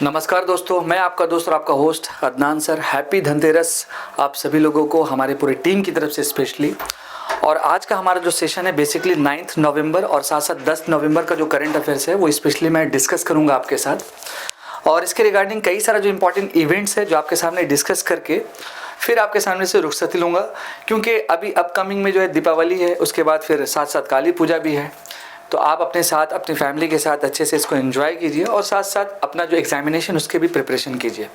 नमस्कार दोस्तों, मैं आपका दोस्त और आपका host Adnan sir. Happy Dhanteras आप सभी लोगों को हमारे पूरी टीम की तरफ से स्पेशली। और आज का हमारा जो सेशन है बेसिकली 9 नवंबर और साथ साथ 10 नवंबर का जो करंट अफेयर्स है वो स्पेशली मैं डिस्कस करूंगा आपके साथ। और इसके रिगार्डिंग कई सारा जो इंपॉर्टेंट इवेंट्स है जो आपके सामने डिस्कस करके फिर आपके सामने से रुखसती लूँगा, क्योंकि अभी अपकमिंग में जो है दीपावली है, उसके बाद फिर साथ साथ काली पूजा भी है। तो आप अपने साथ अपनी फैमिली के साथ अच्छे से इसको एंजॉय कीजिए और साथ साथ अपना जो एग्जामिनेशन उसके भी प्रिपरेशन कीजिए।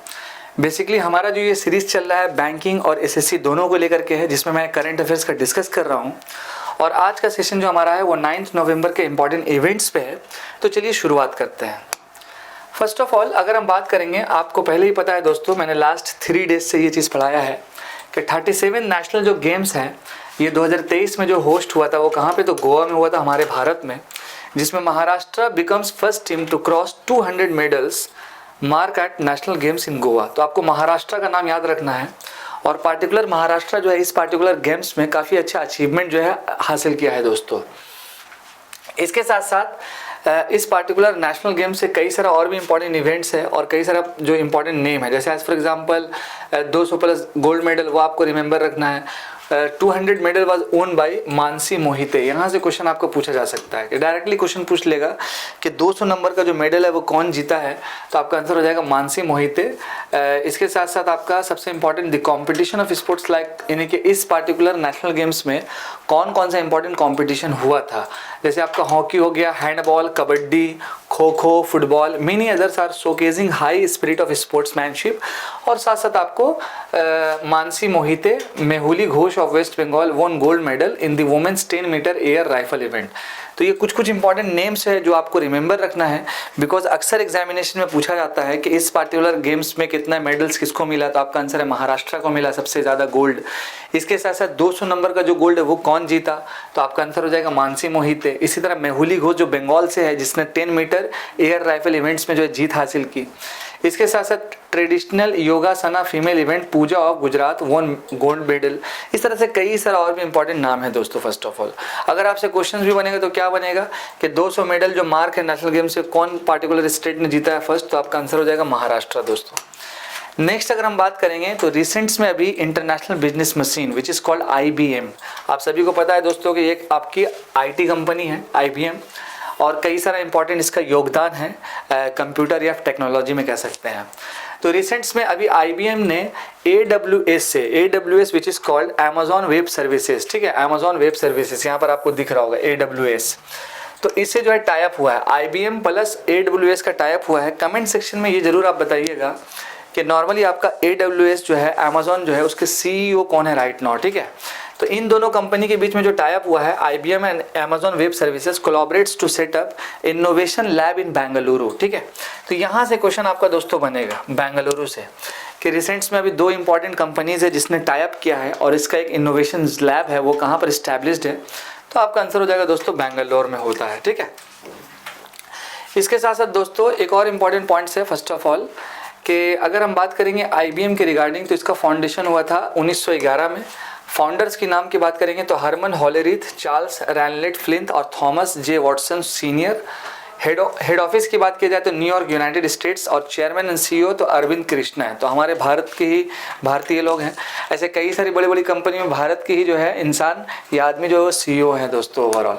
बेसिकली हमारा जो ये सीरीज़ चल रहा है बैंकिंग और एसएससी दोनों को लेकर के है, जिसमें मैं करंट अफेयर्स का डिस्कस कर रहा हूँ। और आज का सेशन जो हमारा है वो 9 नवंबर के इंपॉर्टेंट इवेंट्स पे है। तो चलिए शुरुआत करते हैं। फर्स्ट ऑफ ऑल अगर हम बात करेंगे, आपको पहले ही पता है दोस्तों, मैंने लास्ट 3 डेज से ये चीज़ पढ़ाया है कि 37 नेशनल जो गेम्स हैं ये 2023 में जो होस्ट हुआ था वो कहाँ पे, तो गोवा में हुआ था हमारे भारत में, जिसमें Maharashtra becomes first team to cross 200 medals mark at national games in Goa. तो आपको महाराष्ट्र का नाम याद रखना है और पार्टिकुलर महाराष्ट्र जो है इस पार्टिकुलर गेम्स में काफ़ी अच्छा अचीवमेंट जो है हासिल किया है दोस्तों। इसके साथ साथ इस पार्टिकुलर नेशनल गेम से कई सारा और भी इंपॉर्टेंट इवेंट्स है और कई सारा जो इंपॉर्टेंट नेम है, जैसे as for example 200 plus gold medal वो आपको रिमेंबर रखना है। 200 medal was won by Mansi Mohite. यहाँ से क्वेश्चन आपको पूछा जा सकता है कि डायरेक्टली क्वेश्चन पूछ लेगा कि 200 नंबर का जो मेडल है वो कौन जीता है, तो आपका आंसर हो जाएगा मानसी मोहिते। इसके साथ साथ आपका सबसे important the competition of sports like, यानी कि इस पार्टिकुलर नेशनल गेम्स में कौन कौन सा इंपॉर्टेंट कॉम्पिटिशन हुआ था, जैसे आपका हॉकी हो गया, handball, kabaddi, kho kho, football, many others are showcasing high spirit of sportsmanship. और साथ साथ आपको Mansi Mohite, Mehuli Ghosh of West Bengal won gold medal in the women's 10 metre air rifle event. तो ये कुछ इंपॉर्टेंट नेम्स है जो आपको रिमेंबर रखना है, बिकॉज अक्सर एग्जामिनेशन में पूछा जाता है कि इस पार्टिकुलर गेम्स में कितना मेडल्स किसको मिला, तो आपका आंसर है महाराष्ट्र को मिला सबसे ज़्यादा गोल्ड। इसके साथ साथ 200 नंबर का जो गोल्ड है वो कौन जीता, तो आपका आंसर हो जाएगा मानसी मोहिते। इसी तरह मेहुली घोष जो बंगाल से है जिसने 10 मीटर एयर राइफल इवेंट्स में जो है जीत हासिल की। इसके साथ साथ traditional yogasana female event Pooja of Gujarat won gold medal. इस तरह से कई सारा और भी इंपॉर्टेंट नाम है दोस्तों। फर्स्ट ऑफ ऑल अगर आपसे क्वेश्चंस भी बनेगा तो क्या बनेगा कि 200 मेडल जो मार्क है नेशनल गेम से कौन पार्टिकुलर स्टेट ने जीता है फर्स्ट, तो आपका आंसर हो जाएगा महाराष्ट्र दोस्तों। नेक्स्ट अगर हम बात करेंगे तो रिसेंट्स में अभी international business machine which is called IBM, आप सभी को पता है दोस्तों कि एक आपकी IT कंपनी है IBM, और कई सारा इंपॉर्टेंट इसका योगदान है कंप्यूटर या टेक्नोलॉजी में कह सकते हैं। तो रिसेंट्स में अभी IBM ने AWS से, AWS which is called Amazon Web services, ठीक है, अमेजॉन वेब सर्विसेज यहाँ पर आपको दिख रहा होगा AWS, तो इससे जो है टाइप हुआ है IBM प्लस AWS का टाइप हुआ है। कमेंट सेक्शन में ये जरूर आप बताइएगा कि नॉर्मली आपका AWS जो है अमेजॉन जो है उसके CEO कौन है राइट नाउ, ठीक है। तो इन दोनों कंपनी के बीच में जो टाइप हुआ है IBM and Amazon Web Services collaborates to set up innovation lab in Bengaluru, ठीक है। तो यहाँ से क्वेश्चन आपका दोस्तों बनेगा बेंगलुरु से कि रिसेंट्स में अभी 2 इंपॉर्टेंट कंपनीज है जिसने टाइप किया है और इसका एक इनोवेशन लैब है वो कहाँ पर इस्टेब्लिश्ड है, तो आपका आंसर हो जाएगा दोस्तों बेंगलोर में होता है, ठीक है। इसके साथ साथ दोस्तों एक और इम्पॉर्टेंट पॉइंट्स है। फर्स्ट ऑफ ऑल कि अगर हम बात करेंगे IBM के रिगार्डिंग, तो इसका फाउंडेशन हुआ था 1911 में। फाउंडर्स की नाम की बात करेंगे तो हरमन हॉलेरिथ, चार्ल्स रैनलेट फ्लिंथ और Thomas J Watson senior. Head office की बात की जाए तो न्यूयॉर्क यूनाइटेड स्टेट्स, और चेयरमैन एंड CEO तो अरविंद कृष्णा है, तो हमारे भारत के ही भारतीय लोग हैं। ऐसे कई सारी बड़ी बड़ी कंपनी में भारत के ही जो है इंसान या आदमी जो CEO हैं दोस्तों ओवरऑल।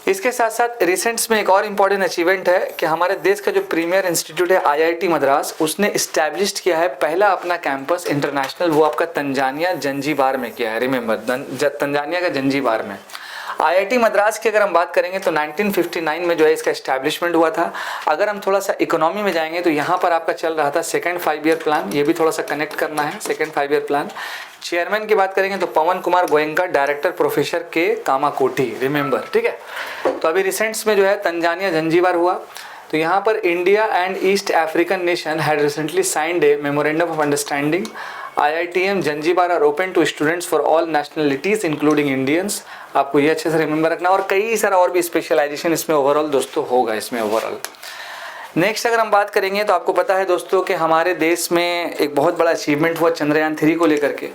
इसके साथ साथ रिसेंट्स में एक और इम्पॉर्टेंट अचीवमेंट है कि हमारे देश का जो प्रीमियर इंस्टीट्यूट है IIT मद्रास, उसने इस्टेब्लिश किया है पहला अपना कैंपस इंटरनेशनल, वो आपका तंजानिया जंजीबार में किया है। रिमेंबर तंजानिया का जंजीबार में। IIT मद्रास की अगर हम बात करेंगे तो 1959 में जो है इसका इस्टेब्लिशमेंट हुआ था। अगर हम थोड़ा सा इकोनॉमी में जाएंगे तो यहाँ पर आपका चल रहा था सेकंड 5 ईयर प्लान, ये भी थोड़ा सा कनेक्ट करना है, सेकंड 5 ईयर प्लान। चेयरमैन की बात करेंगे तो पवन कुमार गोयंका, डायरेक्टर प्रोफेसर के कामाकोटी, रिमेंबर, ठीक है। तो अभी रिसेंट्स में जो है तंजानिया जंजीबार हुआ, तो यहाँ पर India and East African nation had recently signed a memorandum of understanding. IITM Zanzibar are open to students for all nationalities including Indians. आपको ये अच्छे से रिमेंबर रखना, और कई सारा और भी स्पेशलाइजेशन इसमें ओवरऑल दोस्तों होगा इसमें ओवरऑल। नेक्स्ट अगर हम बात करेंगे तो आपको पता है दोस्तों कि हमारे देश में एक बहुत बड़ा अचीवमेंट हुआ चंद्रयान 3 को लेकर के।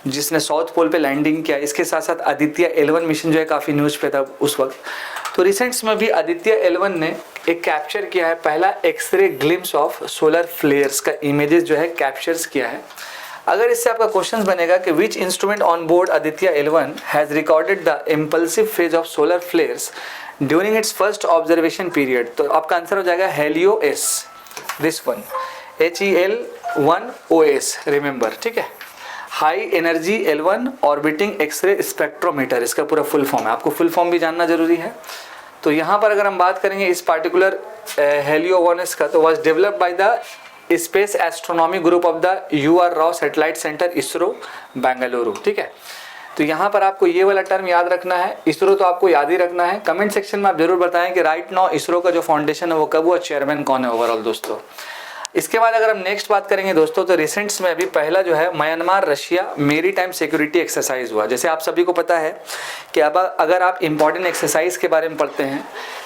जिसने साउथ पोल पे लैंडिंग किया। इसके साथ साथ आदित्य L1 मिशन जो है काफ़ी न्यूज़ पे था उस वक्त। तो रिसेंट्स में भी आदित्य L1 ने एक कैप्चर किया है, पहला X-ray glimpse of solar flares का इमेजेस जो है कैप्चर्स किया है। अगर इससे आपका क्वेश्चन बनेगा कि which instrument on board Aditya L1 has recorded the impulsive phase of solar flares during its first observation period, तो आपका आंसर हो जाएगा Helio S, this one HEL1OS, remember, ठीक है। High energy L1 orbiting X-ray spectrometer, इसका पूरा full form है, आपको फुल फॉर्म भी जानना जरूरी है। तो यहाँ पर अगर हम बात करेंगे इस पार्टिकुलर हेलियो-1S का, तो was developed by the space astronomy group of the UR Rao satellite centre, ISRO, Bengaluru, ठीक है। तो यहाँ पर आपको ये वाला टर्म याद रखना है, इसरो तो आपको याद ही रखना है। कमेंट सेक्शन में आप जरूर बताएं कि राइट नाउ इसरो का जो फाउंडेशन है वो कब हुआ, चेयरमैन कौन है ओवरऑल दोस्तों। इसके बाद अगर हम नेक्स्ट बात करेंगे दोस्तों, तो रिसेंट्स में अभी पहला जो है म्यांमार रशिया मेरी टाइम सिक्योरिटी एक्सरसाइज हुआ। जैसे आप सभी को पता है कि अब अगर आप इंपॉर्टेंट एक्सरसाइज के बारे में पढ़ते हैं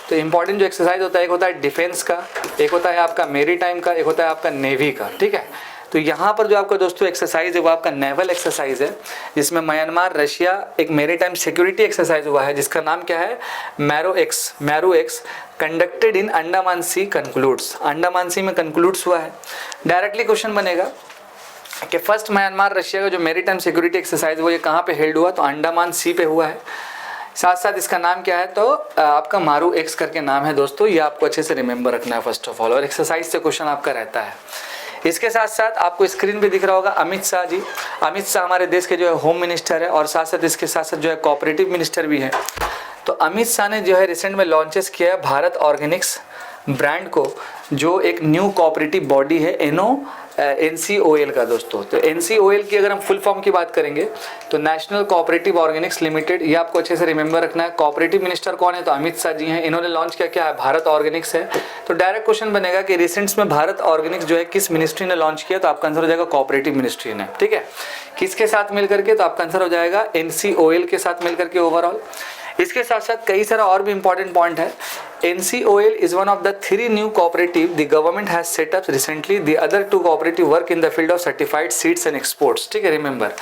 तो इंपॉर्टेंट जो एक्सरसाइज होता है, एक होता है डिफेंस का, एक होता है आपका मेरी टाइम का, एक होता है आपका नेवी का, ठीक है। तो यहाँ पर जो आपका दोस्तों एक्सरसाइज है वो आपका नेवल एक्सरसाइज है, जिसमें म्यांमार रशिया एक मेरी टाइम सिक्योरिटी एक्सरसाइज हुआ है जिसका नाम क्या है, Maro ex, conducted in Andaman sea concludes, Andaman sea में कंक्लूड्स हुआ है। डायरेक्टली क्वेश्चन बनेगा कि फर्स्ट म्यांमार रशिया का जो मेरी टाइम सिक्योरिटी एक्सरसाइज वो ये कहाँ पे हेल्ड हुआ, तो अंडमान सी पे हुआ है। साथ साथ इसका नाम क्या है, तो आपका मारू एक्स करके नाम है दोस्तों, ये आपको अच्छे से रिमेंबर रखना है फर्स्ट ऑफ ऑल, और एक्सरसाइज से क्वेश्चन आपका रहता है। इसके साथ साथ आपको स्क्रीन पे दिख रहा होगा अमित शाह जी, अमित शाह हमारे देश के जो है होम मिनिस्टर है और साथ साथ इसके साथ साथ जो है कोऑपरेटिव मिनिस्टर भी है। तो अमित शाह ने जो है रिसेंट में लॉन्चेस किया है भारत ऑर्गेनिक्स ब्रांड को, जो एक न्यू कोऑपरेटिव बॉडी है NCOL का दोस्तों। तो NCOL की अगर हम फुल फॉर्म की बात करेंगे तो नेशनल कोऑपरेटिव ऑर्गेनिक्स लिमिटेड, ये आपको अच्छे से रिमेंबर रखना है। कोऑपरेटिव मिनिस्टर कौन है, तो अमित शाह जी हैं, इन्होंने लॉन्च किया क्या है, भारत ऑर्गेनिक्स है। तो डायरेक्ट क्वेश्चन बनेगा कि रिसेंट्स में भारत ऑर्गेनिक्स जो है किस मिनिस्ट्री ने लॉन्च किया, तो आपका आंसर हो जाएगा कोऑपरेटिव मिनिस्ट्री ने, ठीक है। किसके साथ मिलकर के, तो आपका आंसर हो जाएगा NCOL के साथ मिलकर के ओवरऑल। इसके साथ साथ कई सारा और भी इंपॉर्टेंट पॉइंट है। NCOL is one of the 3 new cooperative the government has set up recently. The other 2 cooperative work in the field of certified seeds and exports, ठीक है, रिमेंबर।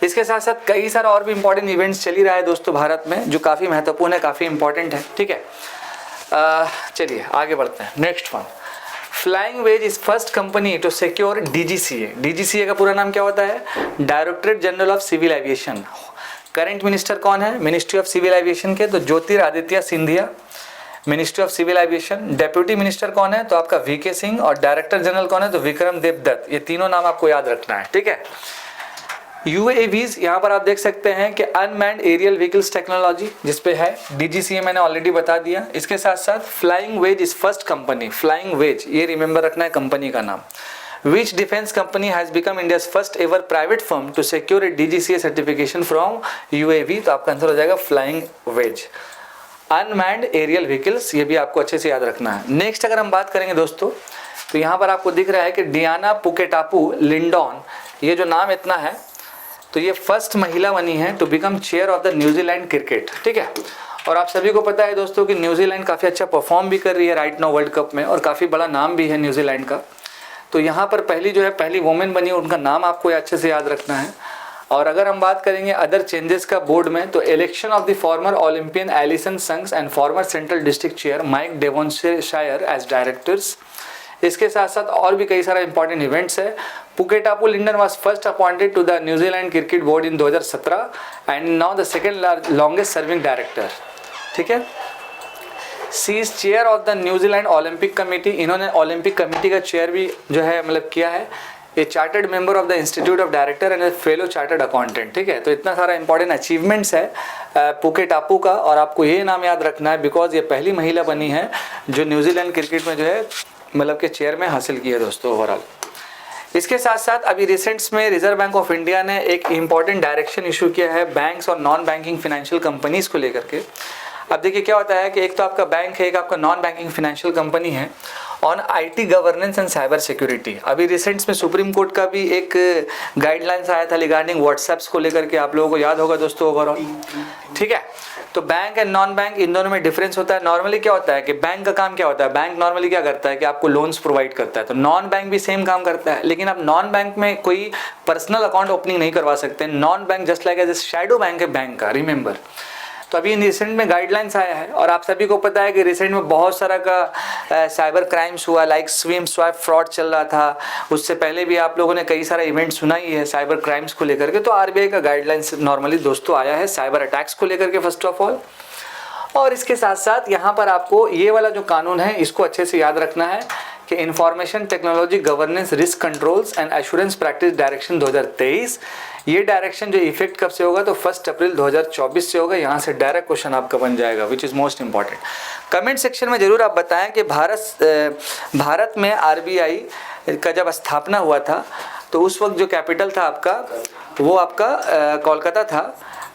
इसके साथ साथ कई सारा और भी इंपॉर्टेंट इवेंट्स चल ही रहा है दोस्तों भारत में, जो काफ़ी महत्वपूर्ण है, काफ़ी इंपॉर्टेंट है, ठीक है। चलिए आगे बढ़ते हैं। Next one, Flying Wedge is first company to secure DGCA। DGCA का पूरा नाम क्या होता है, directorate general of civil aviation. Current minister कौन है मिनिस्ट्री ऑफ सिविल एविएशन के, तो Jyotiraditya Scindia, ministry of civil aviation. Deputy minister कौन है, तो आपका VK सिंह, और डायरेक्टर जनरल कौन है, तो विक्रम देवदत्त। ये तीनों नाम आपको याद रखना है, ठीक है। UAVs, यहाँ पर आप देख सकते हैं कि अनमैन्ड एरियल व्हीकल्स टेक्नोलॉजी जिसपे है DGCA, मैंने ऑलरेडी बता दिया। इसके साथ साथ Flying Wedge is first company, Flying Wedge ये रिमेंबर रखना है कंपनी का नाम। Which defense company has become India's first ever private firm to secure a DGCA certification from UAV, तो आपका आंसर हो जाएगा Flying Wedge. Unmanned aerial vehicles, ये भी आपको अच्छे से याद रखना है। नेक्स्ट अगर हम बात करेंगे दोस्तों, तो यहाँ पर आपको दिख रहा है कि डियाना पुकेटापू लिंडॉन, ये जो नाम इतना है, तो ये फर्स्ट महिला बनी है to become chair of the New Zealand cricket, ठीक है। और आप सभी को पता है दोस्तों कि न्यूजीलैंड काफ़ी अच्छा परफॉर्म भी कर रही है राइट नाउ वर्ल्ड कप में, और काफ़ी बड़ा नाम भी है न्यूजीलैंड का। तो यहाँ पर पहली वोमेन बनी, उनका नाम आपको अच्छे से याद रखना है। और अगर हम बात करेंगे अदर चेंजेस का बोर्ड में, तो election of the former Olympian Alison Shanks and former central district chair Mike Devonshire as directors. इसके साथ साथ और भी कई सारा इंपॉर्टेंट इवेंट्स है। Puketapu Lyndon was first appointed to the New Zealand cricket board in 2017 and now the second longest serving director, ठीक है। She is chair of the New Zealand Olympic committee, इन्होंने ओलंपिक कमेटी का चेयर भी जो है मतलब किया है। A chartered member of the institute of director and a fellow chartered accountant, ठीक है। तो इतना सारा इंपॉर्टेंट अचीवमेंट्स है पुकेटापू का, और आपको ये नाम याद रखना है बिकॉज ये पहली महिला बनी है जो न्यूजीलैंड क्रिकेट में जो है मतलब के चेयर में हासिल की है दोस्तों ओवरऑल। इसके साथ साथ अभी रिसेंट्स में रिजर्व बैंक ऑफ इंडिया ने एक इम्पॉर्टेंट डायरेक्शन इशू किया है बैंक्स और नॉन बैंकिंग फाइनेंशियल कंपनीज को लेकर के। अब देखिए क्या होता है कि एक तो आपका बैंक है, एक आपका नॉन बैंकिंग फाइनेंशियल कंपनी है on IT governance and cyber security. अभी रिसेंट्स में सुप्रीम कोर्ट का भी एक गाइडलाइंस आया था रिगार्डिंग व्हाट्सएप्स को लेकर के, आप लोगों को याद होगा दोस्तों ओवरऑल, ठीक है। तो बैंक एंड नॉन बैंक इन दोनों में डिफरेंस होता है। नॉर्मली क्या होता है कि बैंक का काम क्या होता है, बैंक नॉर्मली क्या करता है कि आपको लोन्स प्रोवाइड करता है, तो नॉन बैंक भी सेम काम करता है, लेकिन आप नॉन बैंक में कोई पर्सनल अकाउंट ओपनिंग नहीं करवा सकते। Non bank just like as shadow bank है बैंक का, रिमेंबर। तो अभी रिसेंट में गाइडलाइंस आया है और आप सभी को पता है कि रिसेंट में बहुत सारा का साइबर क्राइम्स हुआ, लाइक स्विम स्वैप फ्रॉड चल रहा था। उससे पहले भी आप लोगों ने कई सारा इवेंट सुना ही है साइबर क्राइम्स को लेकर के। तो आरबीआई का गाइडलाइंस नॉर्मली दोस्तों आया है साइबर अटैक्स को लेकर के फर्स्ट ऑफ ऑल। और इसके साथ साथ यहाँ पर आपको ये वाला जो कानून है इसको अच्छे से याद रखना है कि information technology governance risk controls and assurance practice direction 2023, ये डायरेक्शन जो इफेक्ट कब से होगा तो 1 अप्रैल 2024 से होगा। यहाँ से डायरेक्ट क्वेश्चन आपका बन जाएगा, which is most important. Comment section में जरूर आप बताएं कि भारत में आरबीआई का जब स्थापना हुआ था तो उस वक्त जो कैपिटल था आपका वो आपका कोलकाता था,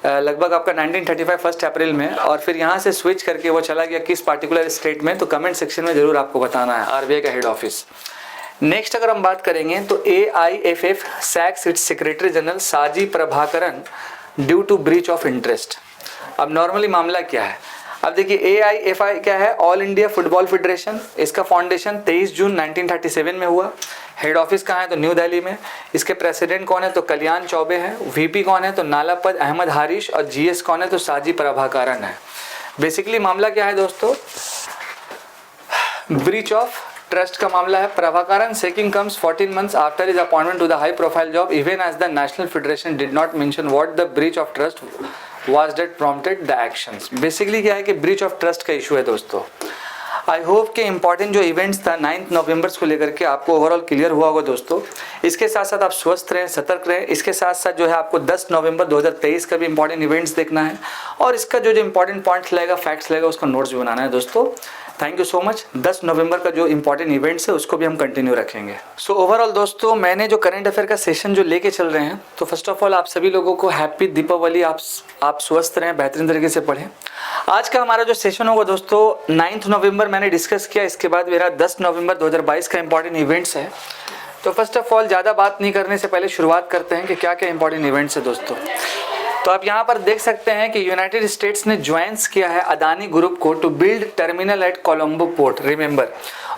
लगभग आपका 1935 1 अप्रैल में, और फिर यहाँ से स्विच करके वो चला गया किस पार्टिकुलर स्टेट में, तो कमेंट सेक्शन में जरूर आपको बताना है आरबीआई का हेड ऑफिस। नेक्स्ट अगर हम बात करेंगे तो AIFF sacks its secretary general Saji Prabhakaran due to breach of interest. अब नॉर्मली मामला क्या है, अब देखिए AIFI क्या है, ऑल इंडिया फुटबॉल फेडरेशन। इसका फाउंडेशन 23 जून 1937 में हुआ। हेड ऑफिस कहाँ है तो न्यू दिल्ली में। इसके प्रेसिडेंट कौन है तो कल्याण चौबे हैं। VP कौन है तो नालापत अहमद हारिश, और GS कौन है तो साजी प्रभाकरन है। बेसिकली मामला क्या है दोस्तों, ब्रीच ऑफ ट्रस्ट का मामला है। Prabhakaran sacking comes 14 months after his appointment to the high profile job even as the national federation did not mention what the breach of trust was that prompted the actions. Basically क्या है कि breach of trust का issue है दोस्तों। I hope के important जो events था 9 नवंबर को लेकर के आपको ओवरऑल क्लियर हुआ होगा दोस्तों। इसके साथ साथ आप स्वस्थ रहें, सतर्क रहें। इसके साथ साथ जो है आपको 10 नवंबर 2023 का भी इंपॉर्टेंट इवेंट्स देखना है, और इसका जो इंपॉर्टेंट पॉइंट्स लगेगा, फैक्ट्स लगेगा, उसका नोट्स भी बनाना है दोस्तों। Thank you so much. 10 नवंबर का जो इंपॉर्टेंट इवेंट्स है उसको भी हम कंटिन्यू रखेंगे। सो ओवरऑल दोस्तों मैंने जो करंट अफेयर का सेशन जो लेके चल रहे हैं, तो फर्स्ट ऑफ ऑल आप सभी लोगों को हैप्पी दीपावली। आप स्वस्थ रहें, बेहतरीन तरीके से पढ़ें। आज का हमारा जो सेशन होगा दोस्तों 9 नवंबर मैंने डिस्कस किया, इसके बाद मेरा 10 नवंबर 2022 का इंपॉर्टेंट इवेंट्स है। तो फर्स्ट ऑफ ऑल ज़्यादा बात नहीं करने से पहले शुरुआत करते हैं कि क्या क्या इंपॉर्टेंट इवेंट्स है दोस्तों। तो आप यहाँ पर देख सकते हैं कि यूनाइटेड स्टेट्स ने ज्वाइंस किया है अदानी ग्रुप को to build terminal at Colombo port, remember.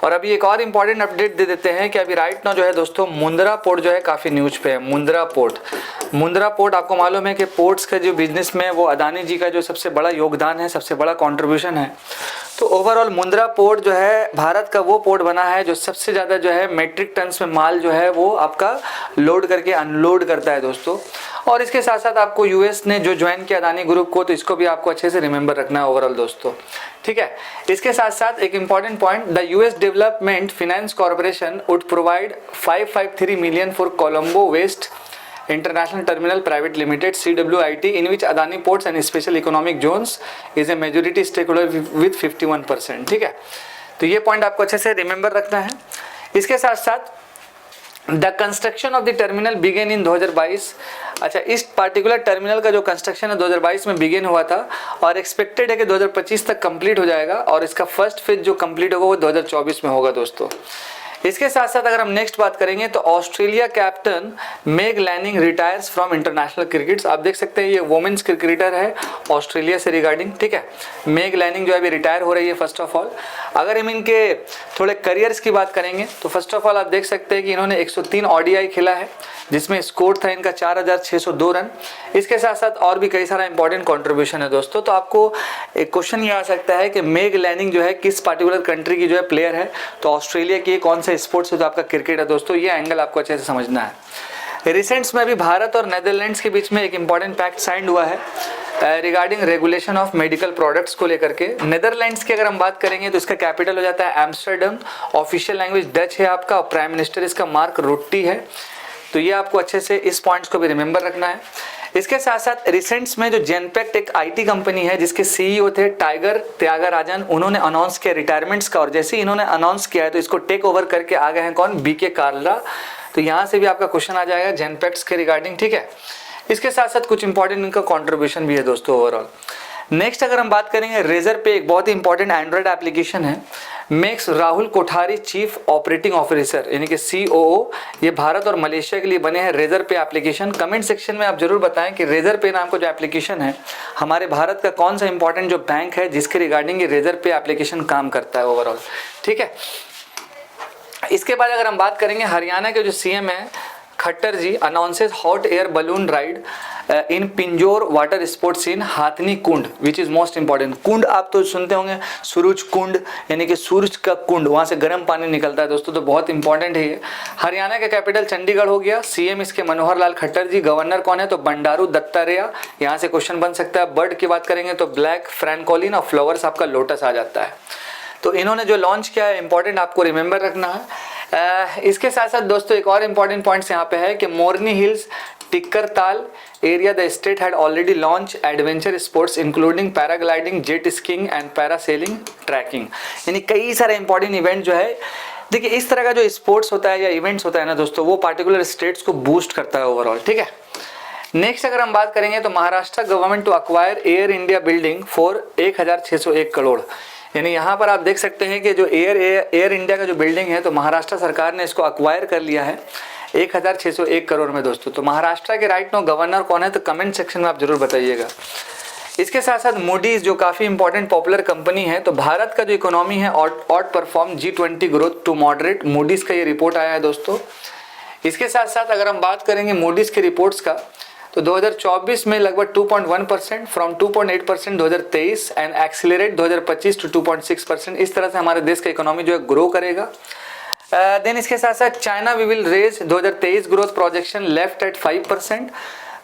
और अभी एक और इंपॉर्टेंट अपडेट दे देते हैं कि अभी राइट नाउ जो है दोस्तों मुंद्रा पोर्ट जो है काफ़ी न्यूज पे है। मुंद्रा पोर्ट आपको मालूम है कि पोर्ट्स का जो बिजनेस में वो अदानी जी का जो सबसे बड़ा योगदान है, सबसे बड़ा कंट्रीब्यूशन है। तो ओवरऑल मुंद्रा पोर्ट जो है भारत का वो पोर्ट बना है जो सबसे ज़्यादा जो है मेट्रिक टन्स में माल जो है वो आपका लोड करके अनलोड करता है दोस्तों। और इसके साथ साथ आपको यूएस ने जो ज्वाइन किया अदानी ग्रुप को, तो इसको भी आपको अच्छे से रिमेंबर रखना है ओवरऑल दोस्तों, ठीक है। इसके साथ साथ एक important point, the US development finance corporation would provide 553 million for Colombo west International Terminal Private Limited CWIT in which Adani Ports and Special Economic Zones is a majority stakeholder with 51%, ठीक है। तो ये पॉइंट आपको अच्छे से remember रखना है। इसके साथ साथ the construction of the terminal began in 2022। अच्छा, इस पार्टिकुलर टर्मिनल का जो कंस्ट्रक्शन है 2022 में बिगेन हुआ था और एक्सपेक्टेड है कि 2025 तक कंप्लीट हो जाएगा, और इसका फर्स्ट फेज जो कंप्लीट होगा वो 2024 में होगा दोस्तों। इसके साथ साथ अगर हम नेक्स्ट बात करेंगे तो Australia captain Meg Lanning retires from international cricket. आप देख सकते हैं ये वुमेन्स क्रिकेटर है ऑस्ट्रेलिया से रिगार्डिंग, ठीक है। मेग लैनिंग जो है अभी रिटायर हो रही है फर्स्ट ऑफ ऑल। अगर हम इनके थोड़े करियर्स की बात करेंगे तो फर्स्ट ऑफ ऑल आप देख सकते हैं कि इन्होंने 103 ODI खेला है जिसमें स्कोर था इनका 4602 रन। इसके साथ साथ और भी कई सारा इंपॉर्टेंट कंट्रीब्यूशन है दोस्तों। तो आपको एक क्वेश्चन ये आ सकता है कि मेग लैनिंग जो है किस पार्टिकुलर कंट्री की जो है प्लेयर है, तो ऑस्ट्रेलिया की कौन सा स्पोर्ट्स है, तो आपका क्रिकेट है दोस्तों। ये एंगल आपको अच्छे से समझना है। रिसेंट्स में अभी भारत और नेदरलैंड्स के बीच में एक इंपॉर्टेंट पैक्ट साइन हुआ है regarding regulation of medical products को लेकर के। नेदरलैंड्स की अगर हम बात करेंगे तो इसका कैपिटल हो जाता है एम्स्टर्डम, ऑफिशियल लैंग्वेज डच है आपका, और प्राइम मिनिस्टर इसका मार्क रुट्टी है। तो ये आपको अच्छे से इस पॉइंट्स को भी रिमेंबर रखना है। इसके साथ साथ रिसेंट्स में जो जेनपेक्ट एक IT कंपनी है जिसके CEO थे टाइगर त्यागराजन, उन्होंने अनाउंस किया रिटायरमेंट्स का, और जैसे ही इन्होंने अनाउंस किया है तो इसको टेक ओवर करके आ गए हैं कौन, BK कार्ला। तो यहाँ से भी आपका क्वेश्चन आ जाएगा जेनपेक्ट्स के रिगार्डिंग, ठीक है। इसके साथ साथ कुछ इंपॉर्टेंट इनका कॉन्ट्रीब्यूशन भी है दोस्तों ओवरऑल। नेक्स्ट अगर हम बात करेंगे रेजर पे, एक बहुत ही इंपॉर्टेंट एंड्रॉयड एप्लीकेशन है, makes Rahul Kothari chief operating officer यानी कि COO, ये भारत और मलेशिया के लिए बने हैं रेजर पे एप्लीकेशन। कमेंट सेक्शन में आप जरूर बताएं कि रेजर पे नाम का जो एप्लीकेशन है हमारे भारत का कौन सा इंपॉर्टेंट जो बैंक है जिसके रिगार्डिंग ये रेजर पे एप्लीकेशन काम करता है ओवरऑल, ठीक है। इसके बाद अगर हम बात करेंगे हरियाणा के जो CM है Khattar ji announces hot air balloon ride in Pinjore water sports in Hathni Kund, which is most important. Kund आप तो सुनते होंगे, सूरज कुंड यानी कि सूरज का कुंड, वहां से गर्म पानी निकलता है दोस्तों, तो बहुत इंपॉर्टेंट है ये। हरियाणा का कैपिटल चंडीगढ़ हो गया, CM इसके मनोहर लाल खट्टर जी, गवर्नर कौन है तो बंडारू दत्तात्रेय, यहाँ से क्वेश्चन बन सकता है। बर्ड की बात करेंगे तो ब्लैक फ्रैंकोलिन और फ्लावर्स आपका लोटस आ जाता है। तो इन्होंने जो लॉन्च किया है इंपॉर्टेंट आपको रिमेंबर रखना है। इसके साथ साथ दोस्तों एक और इंपॉर्टेंट पॉइंट्स यहाँ पे है कि Morni hills Tikkartal area the state had already launch adventure sports including paragliding, jet skiing and parasailing trekking, यानी कई सारे इंपॉर्टेंट इवेंट जो है। देखिए इस तरह का जो स्पोर्ट्स होता है या इवेंट्स होता है ना दोस्तों, वो पार्टिकुलर स्टेट्स को बूस्ट करता है ओवरऑल, ठीक है। नेक्स्ट अगर हम बात करेंगे तो Maharashtra government to acquire Air India building for 1601 crore, यानी यहाँ पर आप देख सकते हैं कि जो एयर इंडिया का जो बिल्डिंग है तो महाराष्ट्र सरकार ने इसको अक्वायर कर लिया है 1601 करोड़ में दोस्तों। तो महाराष्ट्र के राइट नो गवर्नर कौन है तो कमेंट सेक्शन में आप जरूर बताइएगा। इसके साथ साथ मूडीज जो काफ़ी इंपॉर्टेंट पॉपुलर कंपनी है, तो भारत का जो इकोनॉमी है outperform G20 growth to moderate, Moody's का ये रिपोर्ट आया है दोस्तों। इसके साथ साथ अगर हम बात करेंगे मूडीज के रिपोर्ट्स का तो 2024 में लगभग 2.1% फ्रॉम 2.8% 2023 एंड एक्सीलरेट 2025 टू 2.6%, इस तरह से हमारे देश का इकोनॉमी जो है ग्रो करेगा। देन इसके साथ साथ China we will raise 2023 growth projection left at 5%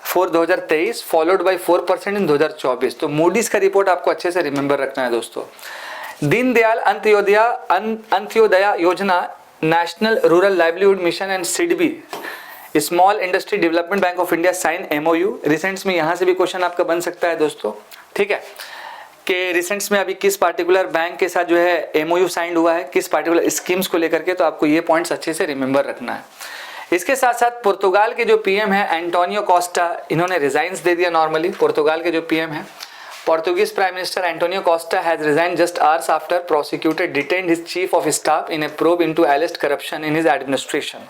for 2023 followed by 4% in 2024। तो मूडीज का रिपोर्ट आपको अच्छे से रिमेंबर रखना है दोस्तों। Deendayal Antyodaya Yojana, national rural livelihood mission and SIDBI small industry development bank of India sign MOU। Recents में यहाँ से भी क्वेश्चन आपका बन सकता है दोस्तों, ठीक है, कि रिसेंट्स में अभी किस पार्टिकुलर बैंक के साथ जो है MOU साइंड हुआ है, किस पार्टिकुलर स्कीम्स को लेकर के, तो आपको ये पॉइंट्स अच्छे से रिमेंबर रखना है। इसके साथ साथ पुर्तगाल के जो PM है एंटोनियो कोस्टा, इन्होंने रिजाइन्स दे दिया। नॉर्मली पुर्तगाल के जो PM है Portuguese Prime Minister Antonio Costa has resigned just hours after prosecutor detained his chief of staff in a probe into alleged corruption in his administration।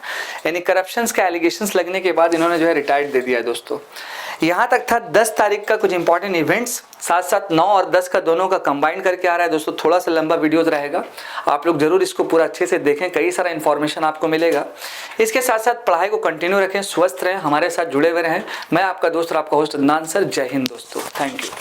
यानी corruptions के allegations लगने के बाद इन्होंने जो है रिटायर्ड दे दिया दोस्तों। यहाँ तक था 10 तारीख का कुछ इंपॉर्टेंट इवेंट्स, साथ साथ 9 और 10 का दोनों का कंबाइन करके आ रहा है दोस्तों। थोड़ा सा लंबा वीडियोस रहेगा, आप लोग जरूर इसको पूरा अच्छे से देखें, कई सारा इन्फॉर्मेशन आपको मिलेगा। इसके साथ साथ पढ़ाई को कंटिन्यू रखें, स्वस्थ रहें, हमारे साथ जुड़े हुए रहें। मैं आपका दोस्त और आपका होस्ट अदनान सर, जय हिंद दोस्तों, थैंक यू।